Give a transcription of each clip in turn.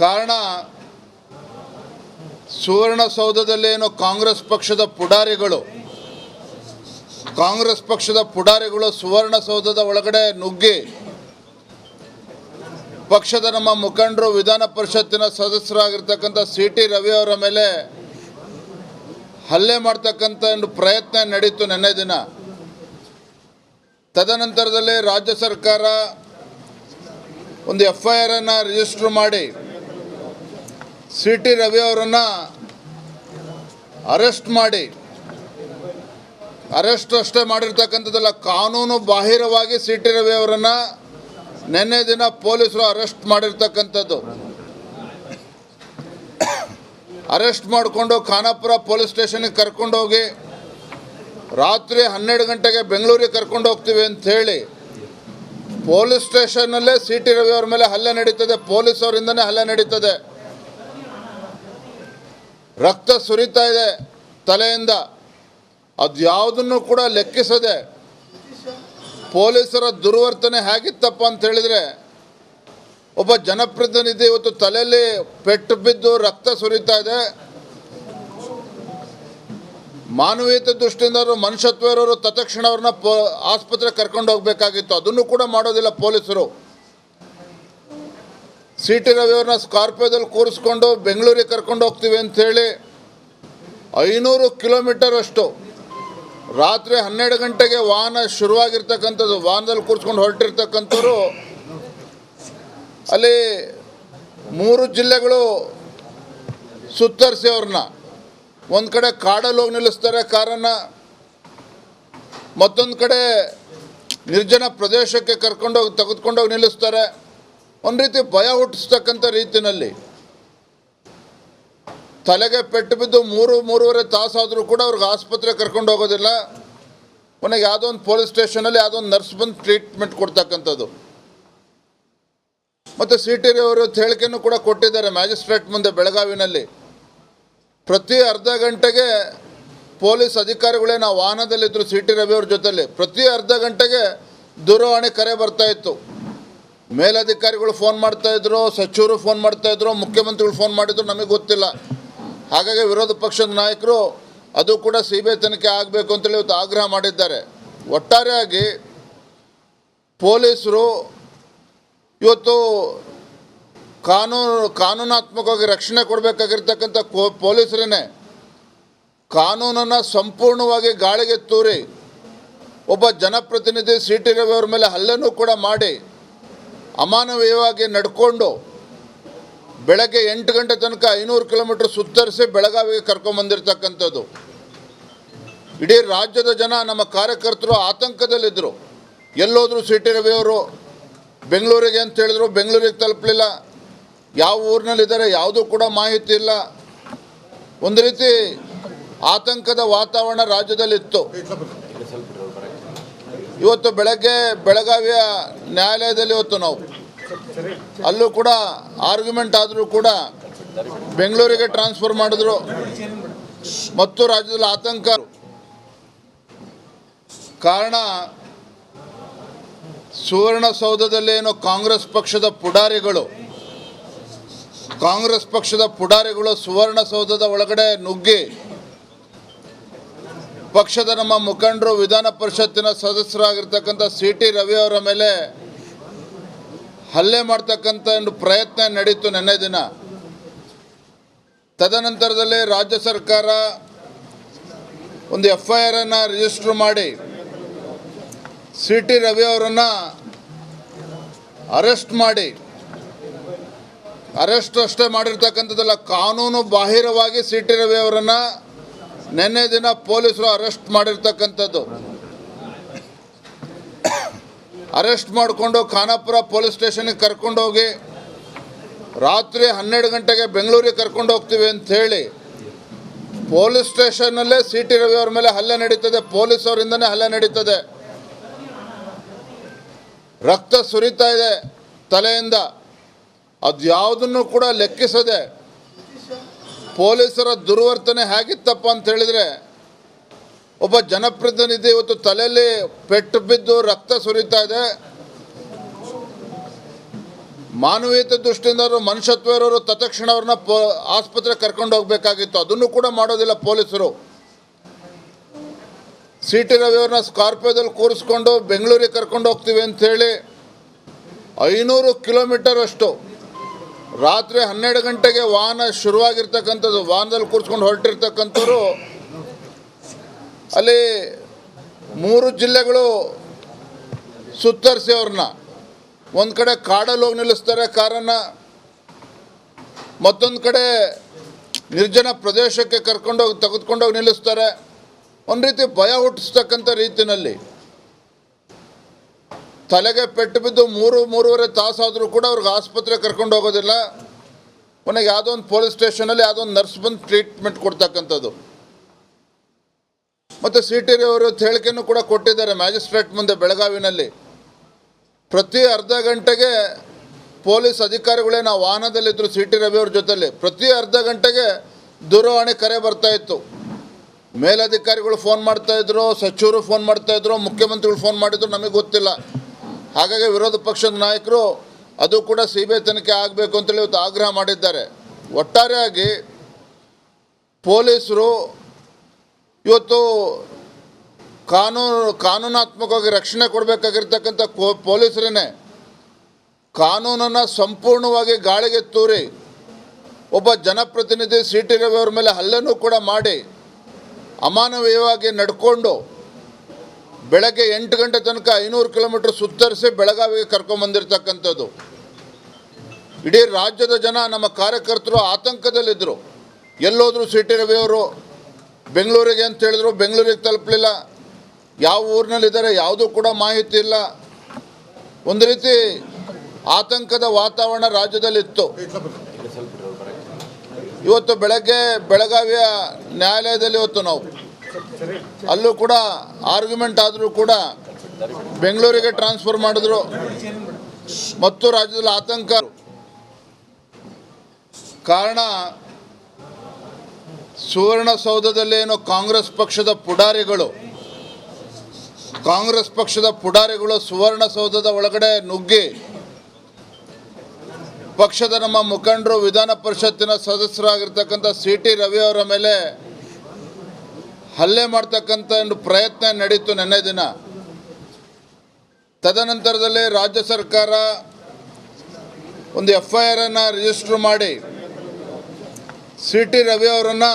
ಕಾರಣ ಸುವರ್ಣಸೌಧದಲ್ಲೇನು ಕಾಂಗ್ರೆಸ್ ಪಕ್ಷದ ಪುಡಾರಿಗಳು ಸುವರ್ಣಸೌಧದ ಒಳಗಡೆ ನುಗ್ಗಿ ಪಕ್ಷದ ನಮ್ಮ ಮುಖಂಡರು ವಿಧಾನ ಪರಿಷತ್ತಿನ ಸದಸ್ಯರಾಗಿರ್ತಕ್ಕಂಥ ಸಿ.ಟಿ. ರವಿ ಅವರ ಮೇಲೆ ಹಲ್ಲೆ ಮಾಡ್ತಕ್ಕಂಥ ಒಂದು ಪ್ರಯತ್ನ ನಡೀತು ನಿನ್ನೆ ದಿನ. ತದನಂತರದಲ್ಲಿ ರಾಜ್ಯ ಸರ್ಕಾರ ಒಂದು FIR ಅನ್ನು ರಿಜಿಸ್ಟರ್ ಮಾಡಿ ಸಿ.ಟಿ. ರವಿ ಅವರನ್ನು ಅರೆಸ್ಟ್ ಮಾಡಿ, ಅರೆಸ್ಟ್ ಅಷ್ಟೇ ಮಾಡಿರ್ತಕ್ಕಂಥದ್ದಲ್ಲ, ಕಾನೂನು ಬಾಹಿರವಾಗಿ ಸಿ.ಟಿ. ರವಿ ಅವರನ್ನು ನಿನ್ನೆ ದಿನ ಪೊಲೀಸರು ಅರೆಸ್ಟ್ ಮಾಡಿರ್ತಕ್ಕಂಥದ್ದು. ಅರೆಸ್ಟ್ ಮಾಡಿಕೊಂಡು ಖಾನಾಪುರ ಪೊಲೀಸ್ ಸ್ಟೇಷನ್ಗೆ ಕರ್ಕೊಂಡೋಗಿ ರಾತ್ರಿ 12 ಗಂಟೆಗೆ ಬೆಂಗಳೂರಿಗೆ ಕರ್ಕೊಂಡು ಹೋಗ್ತೀವಿ ಅಂತ ಹೇಳಿ ಪೊಲೀಸ್ ಸ್ಟೇಷನ್ನಲ್ಲೇ ಸಿ.ಟಿ. ರವಿ ಅವರ ಮೇಲೆ ಹಲ್ಲೆ ನಡೀತದೆ. ಪೊಲೀಸವರಿಂದನೇ ಹಲ್ಲೆ ನಡೀತದೆ. ರಕ್ತ ಸುರಿತಾ ಇದೆ ತಲೆಯಿಂದ. ಅದು ಯಾವುದನ್ನು ಕೂಡ ಲೆಕ್ಕಿಸದೆ ಪೊಲೀಸರ ದುರ್ವರ್ತನೆ ಹೇಗಿತ್ತಪ್ಪ ಅಂತ ಹೇಳಿದರೆ, ಒಬ್ಬ ಜನಪ್ರತಿನಿಧಿ ಇವತ್ತು ತಲೆಯಲ್ಲಿ ಪೆಟ್ಟು ಬಿದ್ದು ರಕ್ತ ಸುರಿತಾ ಇದೆ. ಮಾನವೀಯತೆ ದೃಷ್ಟಿಯಿಂದ ಅವರು, ಮನುಷ್ಯತ್ವ ಇರೋರು ತತ್ಕ್ಷಣ ಅವ್ರನ್ನ ಆಸ್ಪತ್ರೆಗೆ ಕರ್ಕೊಂಡು ಹೋಗಬೇಕಾಗಿತ್ತು. ಅದನ್ನು ಕೂಡ ಮಾಡೋದಿಲ್ಲ ಪೊಲೀಸರು. ಸಿ.ಟಿ. ರವಿ ಅವ್ರನ್ನ ಸ್ಕಾರ್ಪಿಯೋದಲ್ಲಿ ಕೂರಿಸ್ಕೊಂಡು ಬೆಂಗಳೂರಿಗೆ ಕರ್ಕೊಂಡು ಹೋಗ್ತೀವಿ ಅಂಥೇಳಿ 500 ಕಿಲೋಮೀಟರ್ ಅಷ್ಟು ರಾತ್ರಿ 12 ಗಂಟೆಗೆ ವಾಹನ ಶುರುವಾಗಿರ್ತಕ್ಕಂಥದ್ದು. ವಾಹನದಲ್ಲಿ ಕೂರಿಸ್ಕೊಂಡು ಹೊರಟಿರ್ತಕ್ಕಂಥವ್ರು ಅಲ್ಲಿ 3 ಜಿಲ್ಲೆಗಳು ಸುತ್ತರಿಸಿ ಅವ್ರನ್ನ ಒಂದು ಕಡೆ ಕಾಡಲ್ಲಿ ಹೋಗಿ ನಿಲ್ಲಿಸ್ತಾರೆ ಕಾರನ್ನು, ಮತ್ತೊಂದು ಕಡೆ ನಿರ್ಜನ ಪ್ರದೇಶಕ್ಕೆ ತೆಗೆದುಕೊಂಡೋಗಿ ನಿಲ್ಲಿಸ್ತಾರೆ. ಒಂದು ರೀತಿ ಭಯ ಹುಟ್ಟಿಸ್ತಕ್ಕಂಥ ರೀತಿಯಲ್ಲಿ ತಲೆಗೆ ಪೆಟ್ಟು ಬಿದ್ದು 3-3.5 ತಾಸಾದರೂ ಕೂಡ ಅವ್ರಿಗೆ ಆಸ್ಪತ್ರೆಗೆ ಕರ್ಕೊಂಡು ಹೋಗೋದಿಲ್ಲ. ಕೊನೆಗೆ ಯಾವುದೋ ಒಂದು ಪೊಲೀಸ್ ಸ್ಟೇಷನಲ್ಲಿ ಯಾವುದೋ ಒಂದು ನರ್ಸ್ ಬಂದು ಟ್ರೀಟ್ಮೆಂಟ್ ಕೊಡ್ತಕ್ಕಂಥದ್ದು. ಮತ್ತು ಸಿ.ಟಿ. ರವಿ ಅವರು ಹೇಳಿಕೆಯನ್ನು ಕೂಡ ಕೊಟ್ಟಿದ್ದಾರೆ ಮ್ಯಾಜಿಸ್ಟ್ರೇಟ್ ಮುಂದೆ ಬೆಳಗಾವಿನಲ್ಲಿ. ಪ್ರತಿ ಅರ್ಧ ಗಂಟೆಗೆ ಪೊಲೀಸ್ ಅಧಿಕಾರಿಗಳೇ ನಾವು ವಾಹನದಲ್ಲಿದ್ದರು ಸಿ.ಟಿ. ರವಿ ಅವ್ರ ಜೊತೆಲಿ. ಪ್ರತಿ ಅರ್ಧ ಗಂಟೆಗೆ ದೂರವಾಣಿ ಕರೆ ಬರ್ತಾಯಿತ್ತು. ಮೇಲಧಿಕಾರಿಗಳು ಫೋನ್ ಮಾಡ್ತಾಯಿದ್ರು, ಸಚಿವರು ಫೋನ್ ಮಾಡ್ತಾಯಿದ್ರು, ಮುಖ್ಯಮಂತ್ರಿಗಳು ಫೋನ್ ಮಾಡಿದ್ರು, ನಮಗೆ ಗೊತ್ತಿಲ್ಲ. ಹಾಗಾಗಿ ವಿರೋಧ ಪಕ್ಷದ ನಾಯಕರು ಅದು ಕೂಡ CBI ತನಿಖೆ ಆಗಬೇಕು ಅಂತೇಳಿ ಇವತ್ತು ಆಗ್ರಹ ಮಾಡಿದ್ದಾರೆ. ಒಟ್ಟಾರೆಯಾಗಿ ಪೊಲೀಸರು ಇವತ್ತು ಕಾನೂನಾತ್ಮಕವಾಗಿ ರಕ್ಷಣೆ ಕೊಡಬೇಕಾಗಿರ್ತಕ್ಕಂಥ ಪೊಲೀಸರೇ ಕಾನೂನನ್ನು ಸಂಪೂರ್ಣವಾಗಿ ಗಾಳಿಗೆ ತೂರಿ ಒಬ್ಬ ಜನಪ್ರತಿನಿಧಿ ಸಿ.ಟಿ. ರವಿ ಅವ್ರ ಮೇಲೆ ಹಲ್ಲೆನೂ ಕೂಡ ಮಾಡಿ ಅಮಾನವೀಯವಾಗಿ ನಡ್ಕೊಂಡು ಬೆಳಗ್ಗೆ 8 ಗಂಟೆ ತನಕ 500 ಕಿಲೋಮೀಟರ್ ಸುತ್ತರಿಸಿ ಬೆಳಗಾವಿಗೆ ಕರ್ಕೊಂಬಂದಿರ್ತಕ್ಕಂಥದ್ದು. ಇಡೀ ರಾಜ್ಯದ ಜನ, ನಮ್ಮ ಕಾರ್ಯಕರ್ತರು ಆತಂಕದಲ್ಲಿದ್ದರು. ಎಲ್ಲೋದ್ರು ಸಿ.ಟಿ. ರವಿ ಅವರು ಬೆಂಗಳೂರಿಗೆ ಅಂತ ಹೇಳಿದ್ರು, ಬೆಂಗಳೂರಿಗೆ ತಲುಪಲಿಲ್ಲ. ಯಾವ ಊರಿನಲ್ಲಿದ್ದಾರೆ ಯಾವುದೂ ಕೂಡ ಮಾಹಿತಿ ಇಲ್ಲ. ಒಂದು ರೀತಿ ಆತಂಕದ ವಾತಾವರಣ ರಾಜ್ಯದಲ್ಲಿತ್ತು. ಇವತ್ತು ಬೆಳಗ್ಗೆ ಬೆಳಗಾವಿಯ ನ್ಯಾಯಾಲಯದಲ್ಲಿ ನಾವು ಅಲ್ಲೂ ಕೂಡ ಆರ್ಗ್ಯುಮೆಂಟ್ ಆದರೂ ಕೂಡ ಬೆಂಗಳೂರಿಗೆ ಟ್ರಾನ್ಸ್ಫರ್ ಮಾಡಿದ್ರು. ಮತ್ತು ರಾಜ್ಯದಲ್ಲಿ ಆತಂಕ. ಕಾರಣ ಸುವರ್ಣಸೌಧದಲ್ಲೇನು ಕಾಂಗ್ರೆಸ್ ಪಕ್ಷದ ಪುಡಾರಿಗಳು ಸುವರ್ಣಸೌಧದ ಒಳಗಡೆ ನುಗ್ಗಿ ಪಕ್ಷದ ನಮ್ಮ ಮುಖಂಡರು ವಿಧಾನ ಪರಿಷತ್ತಿನ ಸದಸ್ಯರಾಗಿರ್ತಕ್ಕಂಥ ಸಿ.ಟಿ. ರವಿ ಅವರ ಮೇಲೆ ಹಲ್ಲೆ ಮಾಡ್ತಕ್ಕಂಥ ಒಂದು ಪ್ರಯತ್ನ ನಡೀತು ನಿನ್ನೆ ದಿನ. ತದನಂತರದಲ್ಲಿ ರಾಜ್ಯ ಸರ್ಕಾರ ಒಂದು FIR ಅನ್ನು ರಿಜಿಸ್ಟರ್ ಮಾಡಿ ಸಿ.ಟಿ. ರವಿ ಅವರನ್ನು ಅರೆಸ್ಟ್ ಮಾಡಿ, ಅರೆಸ್ಟ್ ಅಷ್ಟೇ ಮಾಡಿರ್ತಕ್ಕಂಥದ್ದಲ್ಲ, ಕಾನೂನು ಬಾಹಿರವಾಗಿ ಸಿ.ಟಿ. ರವಿ ಅವರನ್ನು ನಿನ್ನೆ ದಿನ ಪೊಲೀಸರು ಅರೆಸ್ಟ್ ಮಾಡಿರ್ತಕ್ಕಂಥದ್ದು. ಅರೆಸ್ಟ್ ಮಾಡಿಕೊಂಡು ಖಾನಾಪುರ ಪೊಲೀಸ್ ಸ್ಟೇಷನ್ಗೆ ಕರ್ಕೊಂಡೋಗಿ ರಾತ್ರಿ 12 ಗಂಟೆಗೆ ಬೆಂಗಳೂರಿಗೆ ಕರ್ಕೊಂಡು ಹೋಗ್ತೀವಿ ಅಂತ ಹೇಳಿ ಪೊಲೀಸ್ ಸ್ಟೇಷನ್ನಲ್ಲೇ ಸಿ.ಟಿ. ರವಿ ಅವರ ಮೇಲೆ ಹಲ್ಲೆ ನಡೀತದೆ. ಪೊಲೀಸವರಿಂದನೇ ಹಲ್ಲೆ ನಡೀತದೆ. ರಕ್ತ ಸುರಿತಾ ಇದೆ ತಲೆಯಿಂದ. ಅದು ಯಾವುದನ್ನು ಕೂಡ ಲೆಕ್ಕಿಸದೆ ಪೊಲೀಸರ ದುರ್ವರ್ತನೆ ಹೇಗಿತ್ತಪ್ಪ ಅಂತ ಹೇಳಿದರೆ, ಒಬ್ಬ ಜನಪ್ರತಿನಿಧಿ ಇವತ್ತು ತಲೆಯಲ್ಲಿ ಪೆಟ್ಟು ಬಿದ್ದು ರಕ್ತ ಸುರಿತಾ ಇದೆ. ಮಾನವೀಯತೆ ದೃಷ್ಟಿಯಿಂದ ಮನುಷ್ಯತ್ವ ಇರೋರು ತತ್ಕ್ಷಣ ಅವ್ರನ್ನ ಆಸ್ಪತ್ರೆಗೆ ಕರ್ಕೊಂಡು ಹೋಗಬೇಕಾಗಿತ್ತು. ಅದನ್ನು ಕೂಡ ಮಾಡೋದಿಲ್ಲ ಪೊಲೀಸರು. ಸಿ ಟಿ ರವಿ ಅವ್ರನ್ನ ಸ್ಕಾರ್ಪಿಯೋದಲ್ಲಿ ಕೂರಿಸ್ಕೊಂಡು ಬೆಂಗಳೂರಿಗೆ ಕರ್ಕೊಂಡು ಹೋಗ್ತೀವಿ ಅಂಥೇಳಿ 500 ಕಿಲೋಮೀಟರ್ ಅಷ್ಟು ರಾತ್ರಿ 12 ಗಂಟೆಗೆ ವಾಹನ ಶುರುವಾಗಿರ್ತಕ್ಕಂಥದ್ದು, ವಾಹನದಲ್ಲಿ ಕೂರಿಸ್ಕೊಂಡು ಹೊರಟಿರ್ತಕ್ಕಂಥವ್ರು ಅಲ್ಲಿ 3 ಜಿಲ್ಲೆಗಳು ಸುತ್ತರಿಸಿ ಅವ್ರನ್ನ ಒಂದು ಕಡೆ ಕಾಡಲ್ಲಿ ಹೋಗಿ ನಿಲ್ಲಿಸ್ತಾರೆ ಕಾರನ್ನು, ಮತ್ತೊಂದು ಕಡೆ ನಿರ್ಜನ ಪ್ರದೇಶಕ್ಕೆ ತೆಗೆದುಕೊಂಡೋಗಿ ನಿಲ್ಲಿಸ್ತಾರೆ. ಒಂದು ರೀತಿ ಭಯ ಹುಟ್ಟಿಸ್ತಕ್ಕಂಥ ರೀತಿಯಲ್ಲಿ ತಲೆಗೆ ಪೆಟ್ಟು ಬಿದ್ದು 3-3.5 ತಾಸಾದರೂ ಕೂಡ ಅವ್ರಿಗೆ ಆಸ್ಪತ್ರೆಗೆ ಕರ್ಕೊಂಡು ಹೋಗೋದಿಲ್ಲ. ಕೊನೆಗೆ ಯಾವುದೋ ಒಂದು ಪೊಲೀಸ್ ಸ್ಟೇಷನಲ್ಲಿ ಯಾವುದೋ ಒಂದು ನರ್ಸ್ ಬಂದು ಟ್ರೀಟ್ಮೆಂಟ್ ಕೊಡ್ತಕ್ಕಂಥದ್ದು. ಮತ್ತು ಸಿ ಟಿ ರವಿ ಅವರು ಹೇಳಿಕೆಯನ್ನು ಕೂಡ ಕೊಟ್ಟಿದ್ದಾರೆ ಮ್ಯಾಜಿಸ್ಟ್ರೇಟ್ ಮುಂದೆ ಬೆಳಗಾವಿನಲ್ಲಿ. ಪ್ರತಿ ಅರ್ಧ ಗಂಟೆಗೆ ಪೊಲೀಸ್ ಅಧಿಕಾರಿಗಳೇ ನಾವು ವಾಹನದಲ್ಲಿದ್ದರು ಸಿ ಟಿ ರವಿ ಅವ್ರ ಜೊತೆಲಿ. ಪ್ರತಿ ಅರ್ಧ ಗಂಟೆಗೆ ದೂರವಾಣಿ ಕರೆ ಬರ್ತಾಯಿತ್ತು. ಮೇಲಧಿಕಾರಿಗಳು ಫೋನ್ ಮಾಡ್ತಾಯಿದ್ರು, ಸಚಿವರು ಫೋನ್ ಮಾಡ್ತಾಯಿದ್ರು, ಮುಖ್ಯಮಂತ್ರಿಗಳು ಫೋನ್ ಮಾಡಿದ್ರು, ನಮಗೆ ಗೊತ್ತಿಲ್ಲ. ಹಾಗಾಗಿ ವಿರೋಧ ಪಕ್ಷದ ನಾಯಕರು ಅದು ಕೂಡ ಸಿ ಬಿ ಐ ತನಿಖೆ ಆಗಬೇಕು ಅಂತೇಳಿ ಇವತ್ತು ಆಗ್ರಹ ಮಾಡಿದ್ದಾರೆ. ಒಟ್ಟಾರೆಯಾಗಿ ಪೊಲೀಸರು ಇವತ್ತು ಕಾನೂನಾತ್ಮಕವಾಗಿ ರಕ್ಷಣೆ ಕೊಡಬೇಕಾಗಿರ್ತಕ್ಕಂಥ ಪೊಲೀಸರೇ ಕಾನೂನನ್ನು ಸಂಪೂರ್ಣವಾಗಿ ಗಾಳಿಗೆ ತೂರಿ ಒಬ್ಬ ಜನಪ್ರತಿನಿಧಿ ಸಿ ಟಿ ರವಿ ಅವ್ರ ಮೇಲೆ ಹಲ್ಲೆನೂ ಕೂಡ ಮಾಡಿ ಅಮಾನವೀಯವಾಗಿ ನಡ್ಕೊಂಡು ಬೆಳಗ್ಗೆ 8 ಗಂಟೆ ತನಕ 500 ಕಿಲೋಮೀಟ್ರ್ ಸುತ್ತರಿಸಿ ಬೆಳಗಾವಿಗೆ ಕರ್ಕೊಂಬಂದಿರ್ತಕ್ಕಂಥದ್ದು. ಇಡೀ ರಾಜ್ಯದ ಜನ, ನಮ್ಮ ಕಾರ್ಯಕರ್ತರು ಆತಂಕದಲ್ಲಿದ್ದರು. ಎಲ್ಲೋದ್ರು ಸಿ ಟಿ ರವಿ ಅವರು ಬೆಂಗಳೂರಿಗೆ ಅಂತ ಹೇಳಿದ್ರು, ಬೆಂಗಳೂರಿಗೆ ತಲುಪಲಿಲ್ಲ. ಯಾವ ಊರಿನಲ್ಲಿದ್ದಾರೆ ಯಾವುದೂ ಕೂಡ ಮಾಹಿತಿ ಇಲ್ಲ. ಒಂದು ರೀತಿ ಆತಂಕದ ವಾತಾವರಣ ರಾಜ್ಯದಲ್ಲಿತ್ತು. ಇವತ್ತು ಬೆಳಗ್ಗೆ ಬೆಳಗಾವಿಯ ನ್ಯಾಯಾಲಯದಲ್ಲಿ ಇವತ್ತು ನಾವು ಅಲ್ಲೂ ಕೂಡ ಆರ್ಗ್ಯುಮೆಂಟ್ ಆದರೂ ಕೂಡ ಬೆಂಗಳೂರಿಗೆ ಟ್ರಾನ್ಸ್ಫರ್ ಮಾಡಿದ್ರು ಮತ್ತು ರಾಜ್ಯದಲ್ಲಿ ಆತಂಕ. ಕಾರಣ ಸುವರ್ಣಸೌಧದಲ್ಲೇನು ಕಾಂಗ್ರೆಸ್ ಪಕ್ಷದ ಪುಡಾರಿಗಳು ಸುವರ್ಣಸೌಧದ ಒಳಗಡೆ ನುಗ್ಗಿ ಪಕ್ಷದ ನಮ್ಮ ಮುಖಂಡರು, ವಿಧಾನ ಪರಿಷತ್ತಿನ ಸದಸ್ಯರಾಗಿರ್ತಕ್ಕಂಥ ಸಿ ಟಿ ರವಿ ಅವರ ಮೇಲೆ ಹಲ್ಲೆ ಮಾಡ್ತಕ್ಕಂಥ ಒಂದು ಪ್ರಯತ್ನ ನಡೀತು ನಿನ್ನೆ ದಿನ. ತದನಂತರದಲ್ಲಿ ರಾಜ್ಯ ಸರ್ಕಾರ ಒಂದು FIR ಅನ್ನು ರಿಜಿಸ್ಟರ್ ಮಾಡಿ ಸಿ ಟಿ ರವಿ ಅವರನ್ನು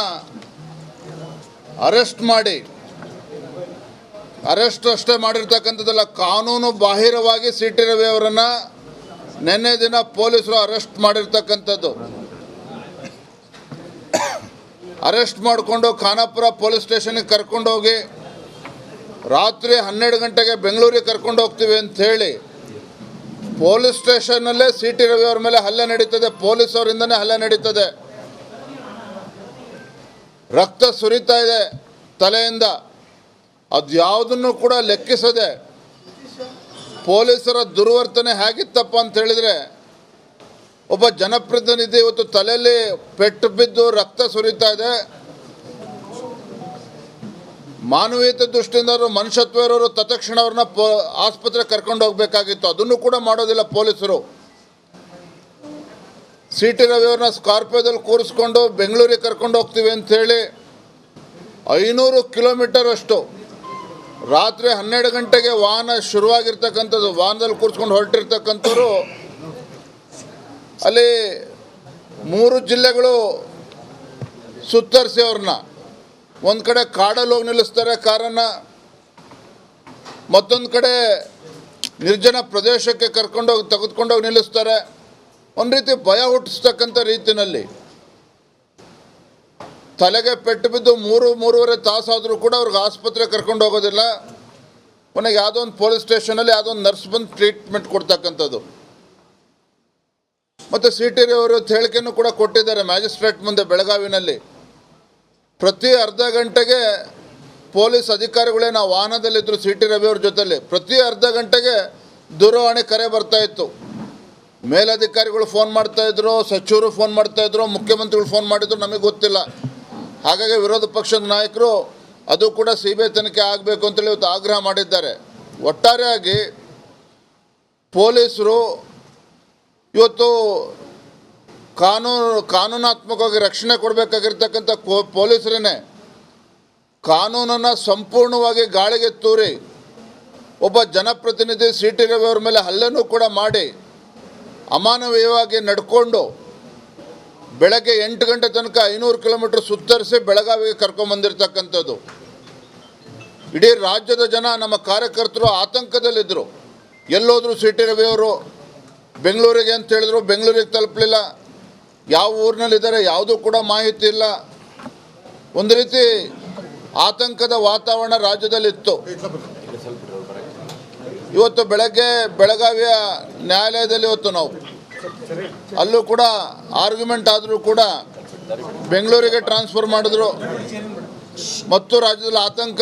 ಅರೆಸ್ಟ್ ಮಾಡಿ, ಅರೆಸ್ಟ್ ಅಷ್ಟೇ ಮಾಡಿರ್ತಕ್ಕಂಥದ್ದಲ್ಲ, ಕಾನೂನು ಬಾಹಿರವಾಗಿ ಸಿ ಟಿ ರವಿ ಅವರನ್ನು ನಿನ್ನೆ ದಿನ ಪೊಲೀಸರು ಅರೆಸ್ಟ್ ಮಾಡಿರ್ತಕ್ಕಂಥದ್ದು. ಅರೆಸ್ಟ್ ಮಾಡಿಕೊಂಡು ಖಾನಾಪುರ ಪೊಲೀಸ್ ಸ್ಟೇಷನ್ಗೆ ಕರ್ಕೊಂಡೋಗಿ ರಾತ್ರಿ 12 ಗಂಟೆಗೆ ಬೆಂಗಳೂರಿಗೆ ಕರ್ಕೊಂಡು ಹೋಗ್ತೀವಿ ಅಂಥೇಳಿ ಪೊಲೀಸ್ ಸ್ಟೇಷನ್ನಲ್ಲೇ ಸಿ ಟಿ ರವಿ ಅವ್ರ ಮೇಲೆ ಹಲ್ಲೆ ನಡೀತದೆ. ಪೊಲೀಸವರಿಂದನೇ ಹಲ್ಲೆ ನಡೀತದೆ. ರಕ್ತ ಸುರಿತಾ ಇದೆ ತಲೆಯಿಂದ. ಅದು ಯಾವುದನ್ನು ಕೂಡ ಲೆಕ್ಕಿಸದೆ ಪೊಲೀಸರ ದುರ್ವರ್ತನೆ ಹೇಗಿತ್ತಪ್ಪ ಅಂತ ಹೇಳಿದರೆ, ಒಬ್ಬ ಜನಪ್ರತಿನಿಧಿ ಇವತ್ತು ತಲೆಯಲ್ಲಿ ಪೆಟ್ಟು ಬಿದ್ದು ರಕ್ತ ಸುರಿತಾ ಇದೆ. ಮಾನವೀಯತೆ ದೃಷ್ಟಿಯಿಂದ ಮನುಷ್ಯತ್ವ ಇರೋರು ತತ್ಕ್ಷಣ ಅವ್ರನ್ನ ಆಸ್ಪತ್ರೆಗೆ ಕರ್ಕೊಂಡು ಹೋಗಬೇಕಾಗಿತ್ತು. ಅದನ್ನು ಕೂಡ ಮಾಡೋದಿಲ್ಲ ಪೊಲೀಸರು. ಸಿ ಟಿ ರವಿ ಅವ್ರನ್ನ ಸ್ಕಾರ್ಪಿಯೋದಲ್ಲಿ ಕೂರಿಸ್ಕೊಂಡು ಬೆಂಗಳೂರಿಗೆ ಕರ್ಕೊಂಡು ಹೋಗ್ತೀವಿ ಅಂಥೇಳಿ 500 ಕಿಲೋಮೀಟರ್ ಅಷ್ಟು ರಾತ್ರಿ 12 ಗಂಟೆಗೆ ವಾಹನ ಶುರುವಾಗಿರ್ತಕ್ಕಂಥದ್ದು, ವಾಹನದಲ್ಲಿ ಕೂರಿಸ್ಕೊಂಡು ಹೊರಟಿರ್ತಕ್ಕಂಥವ್ರು ಅಲ್ಲಿ 3 ಜಿಲ್ಲೆಗಳು ಸುತ್ತರಿಸಿ ಅವ್ರನ್ನ ಒಂದು ಕಡೆ ಕಾಡಲ್ಲಿ ಹೋಗಿ ನಿಲ್ಲಿಸ್ತಾರೆ ಕಾರನ್ನು, ಮತ್ತೊಂದು ಕಡೆ ನಿರ್ಜನ ಪ್ರದೇಶಕ್ಕೆ ತೆಗೆದುಕೊಂಡೋಗಿ ನಿಲ್ಲಿಸ್ತಾರೆ. ಒಂದು ರೀತಿ ಭಯ ಹುಟ್ಟಿಸ್ತಕ್ಕಂಥ ರೀತಿಯಲ್ಲಿ ತಲೆಗೆ ಪೆಟ್ಟು ಬಿದ್ದು 3-3.5 ತಾಸಾದರೂ ಕೂಡ ಅವ್ರಿಗೆ ಆಸ್ಪತ್ರೆಗೆ ಕರ್ಕೊಂಡು ಹೋಗೋದಿಲ್ಲ. ಕೊನೆಗೆ ಯಾವುದೋ ಒಂದು ಪೊಲೀಸ್ ಸ್ಟೇಷನಲ್ಲಿ ಯಾವುದೋ ಒಂದು ನರ್ಸ್ ಬಂದು ಟ್ರೀಟ್ಮೆಂಟ್ ಕೊಡ್ತಕ್ಕಂಥದ್ದು. ಮತ್ತು ಸಿ ಟಿ ರವಿ ಅವರು ಹೇಳಿಕೆಯನ್ನು ಕೂಡ ಕೊಟ್ಟಿದ್ದಾರೆ ಮ್ಯಾಜಿಸ್ಟ್ರೇಟ್ ಮುಂದೆ ಬೆಳಗಾವಿನಲ್ಲಿ. ಪ್ರತಿ ಅರ್ಧ ಗಂಟೆಗೆ ಪೊಲೀಸ್ ಅಧಿಕಾರಿಗಳೇ ನಾವು ವಾಹನದಲ್ಲಿದ್ದರು ಸಿ ಟಿ ರವಿ ಅವ್ರ ಜೊತೆಲಿ. ಪ್ರತಿ ಅರ್ಧ ಗಂಟೆಗೆ ದೂರವಾಣಿ ಕರೆ ಬರ್ತಾಯಿತ್ತು. ಮೇಲಧಿಕಾರಿಗಳು ಫೋನ್ ಮಾಡ್ತಾಯಿದ್ರು, ಸಚಿವರು ಫೋನ್ ಮಾಡ್ತಾಯಿದ್ರು, ಮುಖ್ಯಮಂತ್ರಿಗಳು ಫೋನ್ ಮಾಡಿದ್ರು, ನಮಗೆ ಗೊತ್ತಿಲ್ಲ. ಹಾಗಾಗಿ ವಿರೋಧ ಪಕ್ಷದ ನಾಯಕರು ಅದು ಕೂಡ ಸಿ ಬಿ ಐ ತನಿಖೆ ಆಗಬೇಕು ಅಂತೇಳಿ ಇವತ್ತು ಆಗ್ರಹ ಮಾಡಿದ್ದಾರೆ. ಒಟ್ಟಾರೆಯಾಗಿ ಪೊಲೀಸರು ಇವತ್ತು ಕಾನೂನಾತ್ಮಕವಾಗಿ ರಕ್ಷಣೆ ಕೊಡಬೇಕಾಗಿರ್ತಕ್ಕಂಥ ಪೊಲೀಸರೇ ಕಾನೂನನ್ನು ಸಂಪೂರ್ಣವಾಗಿ ಗಾಳಿಗೆ ತೂರಿ ಒಬ್ಬ ಜನಪ್ರತಿನಿಧಿ ಸಿ ಟಿ ರವಿ ಅವ್ರ ಮೇಲೆ ಹಲ್ಲೆನೂ ಕೂಡ ಮಾಡಿ ಅಮಾನವೀಯವಾಗಿ ನಡ್ಕೊಂಡು ಬೆಳಗ್ಗೆ 8 ಗಂಟೆ ತನಕ 500 ಕಿಲೋಮೀಟ್ರ್ ಸುತ್ತರಿಸಿ ಬೆಳಗಾವಿಗೆ ಕರ್ಕೊಂಬಂದಿರ್ತಕ್ಕಂಥದ್ದು. ಇಡೀ ರಾಜ್ಯದ ಜನ ನಮ್ಮ ಕಾರ್ಯಕರ್ತರು ಆತಂಕದಲ್ಲಿದ್ದರು. ಎಲ್ಲೋದ್ರು ಸಿ ಟಿ ರವಿ ಅವರು ಬೆಂಗಳೂರಿಗೆ ಅಂತ ಹೇಳಿದ್ರು, ಬೆಂಗಳೂರಿಗೆ ತಲುಪಲಿಲ್ಲ. ಯಾವ ಊರಿನಲ್ಲಿದ್ದಾರೆ ಯಾವುದೂ ಕೂಡ ಮಾಹಿತಿ ಇಲ್ಲ. ಒಂದು ರೀತಿ ಆತಂಕದ ವಾತಾವರಣ ರಾಜ್ಯದಲ್ಲಿತ್ತು. ಇವತ್ತು ಬೆಳಗ್ಗೆ ಬೆಳಗಾವಿಯ ನ್ಯಾಯಾಲಯದಲ್ಲಿ ಇವತ್ತು ನಾವು ಅಲ್ಲೂ ಕೂಡ ಆರ್ಗ್ಯುಮೆಂಟ್ ಆದರೂ ಕೂಡ ಬೆಂಗಳೂರಿಗೆ ಟ್ರಾನ್ಸ್ಫರ್ ಮಾಡಿದ್ರು ಮತ್ತು ರಾಜ್ಯದಲ್ಲಿ ಆತಂಕ